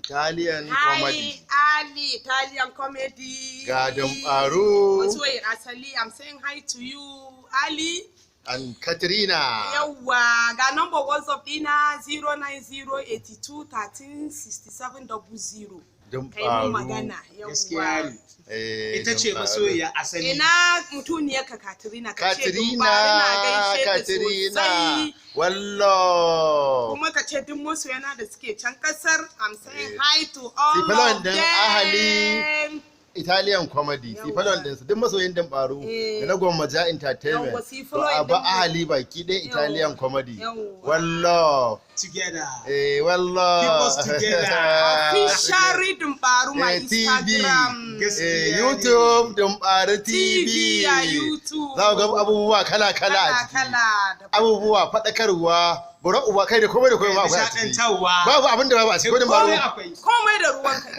Italian comedy. Ali, Italian comedy. Ga Dambaru. What's way, Asali? I'm saying hi to you, Ali. And Katrina. Yawa, ga number WhatsApp dina 09082136700. Dambaru. Magana. Gaskiya ne. Ita ce Dambaru. masoyiya asali. Ina mutuniyar ka Katrina ka ce Katrina. sosai. Wallo. Kuma ka ce duk musu yana da suke can kasar. I'm saying hi to all Sifilon of din them. ahali Italian comedy. Sifilon din su duk masoyin Dambaru da na Gwammaja Entertainment. Yawwa, Sifilon To a ba din- ahali baki ɗaya Italian Yawwa. comedy. Yawwa. Wallo. Together. Wallo. Keep us together. Official Dambaru my TV. Instagram. YouTube Dambaru TV. TV a YouTube. Za ku ga abubuwa kala-kala a ciki. Kala-kala. Abubuwa faɗakarwa, bura uba kai da komai da komai ma akwai a ciki. Nishaɗantarwa. Babu abin da babu a ciki. Komai Dambaru. akwai. Komai da ruwan ka.